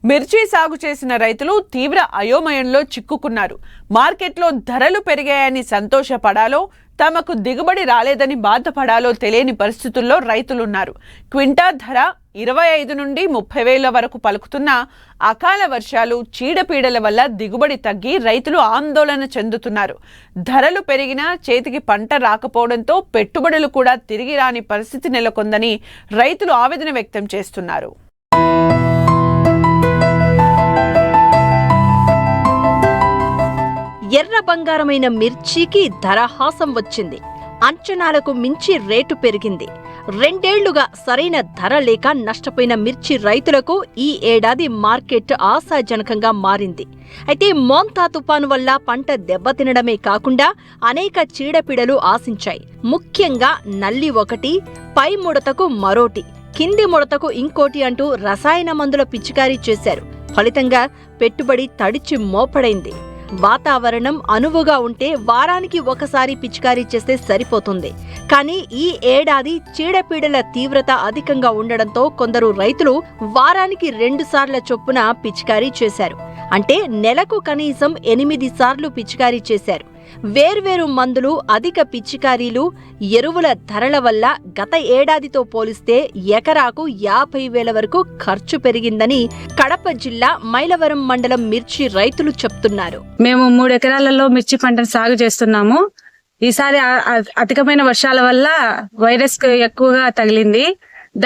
మిర్చి సాగు చేసిన రైతులు తీవ్ర అయోమయంలో చిక్కుకున్నారు. మార్కెట్లో ధరలు పెరిగాయని సంతోషపడాలో, తమకు దిగుబడి రాలేదని బాధపడాలో తెలియని పరిస్థితుల్లో రైతులున్నారు. క్వింటా ధర 25 నుండి 30 వేల వరకు పలుకుతున్న అకాల వర్షాలు, చీడపీడల వల్ల దిగుబడి తగ్గి రైతులు ఆందోళన చెందుతున్నారు. ధరలు పెరిగినా చేతికి పంట రాకపోవడంతో పెట్టుబడులు కూడా తిరిగి రాని పరిస్థితి నెలకొందని రైతులు ఆవేదన వ్యక్తం చేస్తున్నారు. ఎర్ర బంగారమైన మిర్చికి ధరహాసం వచ్చింది. అంచనాలకు మించి రేటు పెరిగింది. 2 ఏళ్లుగా సరైన ధర లేక నష్టపోయిన మిర్చి రైతులకు ఈ ఏడాది మార్కెట్ ఆశాజనకంగా మారింది. అయితే మోంతా తుపాను వల్ల పంట దెబ్బతినడమే కాకుండా అనేక చీడపీడలు ఆశించాయి. ముఖ్యంగా నల్లి ఒకటి, పై ముడతకు మరోటి, కింది ముడతకు ఇంకోటి అంటూ రసాయన మందుల పిచికారీ చేశారు. ఫలితంగా పెట్టుబడి తడిచి మోపడైంది. వాతావరణం అనువుగా ఉంటే వారానికి ఒకసారి పిచికారీ చేస్తే సరిపోతుంది. కానీ ఈ ఏడాది చీడపీడల తీవ్రత అధికంగా ఉండడంతో కొందరు రైతులు వారానికి 2 సార్ల చొప్పున పిచికారీ చేశారు. అంటే నెలకు కనీసం 8 సార్లు పిచికారీ చేశారు. వేర్వేరు మందులు, అధిక పిచికారీలు, ఎరువుల ధరల వల్ల గత ఏడాదితో పోలిస్తే ఎకరాకు 50,000 వరకు ఖర్చు పెరిగిందని కడప జిల్లా మైలవరం మండలం మిర్చి రైతులు చెప్తున్నారు. మేము 3 ఎకరాలలో మిర్చి పంటను సాగు చేస్తున్నాము. ఈసారి అధికమైన వర్షాల వల్ల వైరస్ ఎక్కువగా తగిలింది.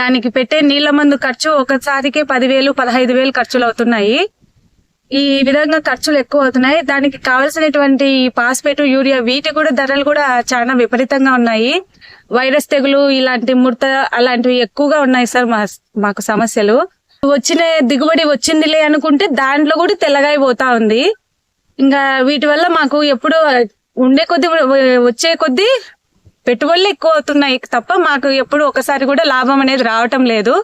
దానికి పెట్టే నీళ్ల మందు ఖర్చు ఒకసారికే 10,000, 15,000 ఖర్చులు అవుతున్నాయి. ఈ విధంగా ఖర్చులు ఎక్కువ అవుతున్నాయి. దానికి కావలసినటువంటి పాస్పేట్, యూరియా వీటి కూడా ధరలు కూడా చాలా విపరీతంగా ఉన్నాయి. వైరస్ తెగులు, ఇలాంటి ముడత అలాంటివి ఎక్కువగా ఉన్నాయి సార్. మాకు సమస్యలు వచ్చిన దిగుబడి వచ్చిందిలే అనుకుంటే దాంట్లో కూడా తెల్లగాయ పోతా ఉంది. ఇంకా వీటి వల్ల మాకు ఎప్పుడు ఉండే కొద్ది వచ్చే కొద్ది పెట్టుబడులు ఎక్కువ అవుతున్నాయి తప్ప మాకు ఎప్పుడు ఒకసారి కూడా లాభం అనేది రావటం లేదు.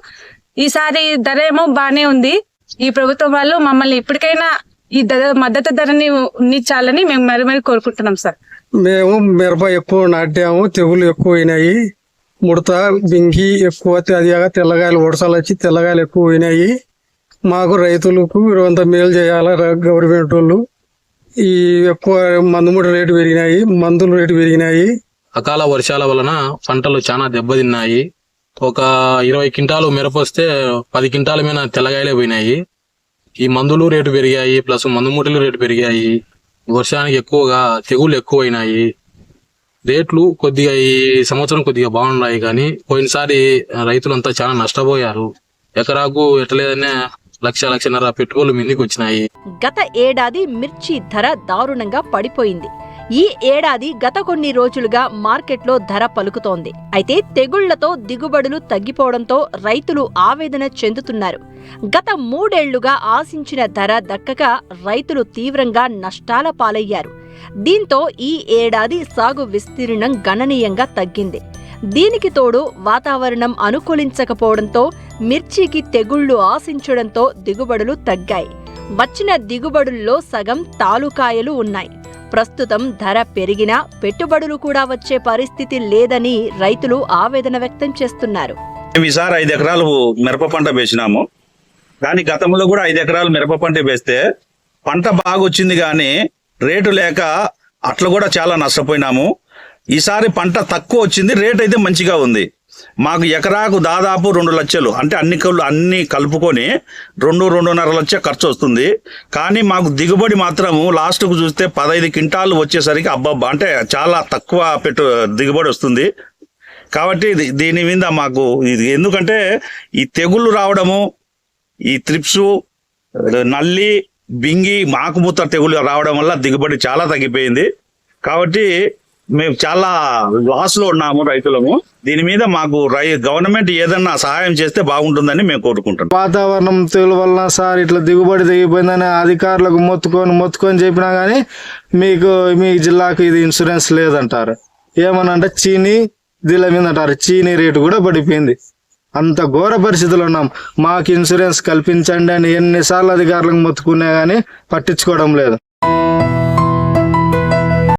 ఈసారి ధర ఏమో బానే ఉంది. ఈ ప్రభుత్వం వాళ్ళు మమ్మల్ని ఇప్పటికైనా ఈ మద్దతు ధరని ఉంచాలని మేము మరి కోరుకుంటున్నాం సార్. మేము మిరప ఎక్కువ నాటాము, తెగులు ఎక్కువ అయినాయి, ముడత, బింగి ఎక్కువ, అదిగా తెల్లగాయలు వడసలు వచ్చి తెల్లగాయలు ఎక్కువ అయినాయి. మాకు రైతులకు కొంత మేలు చేయాలి గవర్నమెంట్ వాళ్ళు. ఈ ఎక్కువ మందుముడి రేటు పెరిగినాయి, మందుల రేటు పెరిగినాయి. అకాల వర్షాల వలన పంటలు చాలా దెబ్బతిన్నాయి. ఒక 20 క్వింటాలు మిరప వస్తే 10 క్వింటాల మీద తెల్లగాయలే పోయినాయి. ఈ మందులు రేటు పెరిగాయి, ప్లస్ మందు మూటలు రేటు పెరిగాయి. వర్షానికి ఎక్కువగా తెగులు ఎక్కువైనాయి. రేట్లు కొద్దిగా ఈ సంవత్సరం కొద్దిగా బాగున్నాయి, కానీ పోయినసారి రైతులంతా చాలా నష్టపోయారు. ఎకరాకు ఎట్లేదనే 1,00,000-1,50,000 పెట్టుబడులు మీదకి వచ్చినాయి. గత ఏడాది మిర్చి ధర దారుణంగా పడిపోయింది. ఈ ఏడాది గత కొన్ని రోజులుగా మార్కెట్లో ధర పలుకుతోంది. అయితే తెగుళ్లతో దిగుబడులు తగ్గిపోవడంతో రైతులు ఆవేదన చెందుతున్నారు. గత 3 ఏళ్లుగా ఆశించిన ధర దక్కక రైతులు తీవ్రంగా నష్టాల పాలయ్యారు. దీంతో ఈ ఏడాది సాగు విస్తీర్ణం గణనీయంగా తగ్గింది. దీనికి తోడు వాతావరణం అనుకూలించకపోవడంతో మిర్చికి తెగుళ్లు ఆశించడంతో దిగుబడులు తగ్గాయి. వచ్చిన దిగుబడుల్లో సగం తాలుకాయలు ఉన్నాయి. ప్రస్తుతం ధర పెరిగినా పెట్టుబడులు కూడా వచ్చే పరిస్థితి లేదని రైతులు ఆవేదన వ్యక్తం చేస్తున్నారు. ఈసారి 5 ఎకరాలు మిరప పంట వేసినాము. కానీ గతంలో కూడా 5 ఎకరాలు మిరప పంట వేస్తే పంట బాగా వచ్చింది, కానీ రేటు లేక అట్లా కూడా చాలా నష్టపోయినాము. ఈసారి పంట తక్కువ వచ్చింది, రేట్ అయితే మంచిగా ఉంది. మాకు ఎకరాకు దాదాపు 2 లక్షలు, అంటే అన్ని కలుపుకొని 2-2.5 లక్షల ఖర్చు వస్తుంది. కానీ మాకు దిగుబడి మాత్రము లాస్ట్కు చూస్తే 15 క్వింటాలు వచ్చేసరికి అబ్బబ్బా, అంటే చాలా తక్కువ దిగుబడి వస్తుంది. కాబట్టి దీని మీద మాకు ఎందుకంటే ఈ తెగుళ్ళు రావడము, ఈ త్రిప్స్, నల్లి, బింగి, మాకుమూత తెగులు రావడం వల్ల దిగుబడి చాలా తగ్గిపోయింది. కాబట్టి మేము చాలా లాస్ లో ఉన్నాము రైతులము. దీని మీద మాకు గవర్నమెంట్ ఏదన్నా సహాయం చేస్తే బాగుంటుందని మేము కోరుకుంటున్నాం. వాతావరణం తెగులు వలన సార్ ఇట్లా దిగుబడి తగ్గిపోయిందని అధికారులకు మొత్తుకొని చెప్పినా కానీ మీ జిల్లాకు ఇది ఇన్సూరెన్స్ లేదంటారు. ఏమనంటే చీనీ దీని మీద అంటారు. చీనీ రేటు కూడా పడిపోయింది. అంత ఘోర పరిస్థితులు ఉన్నాం. మాకు ఇన్సూరెన్స్ కల్పించండి అని ఎన్నిసార్లు అధికారులకు మొత్తుకున్నా కానీ పట్టించుకోవడం లేదు.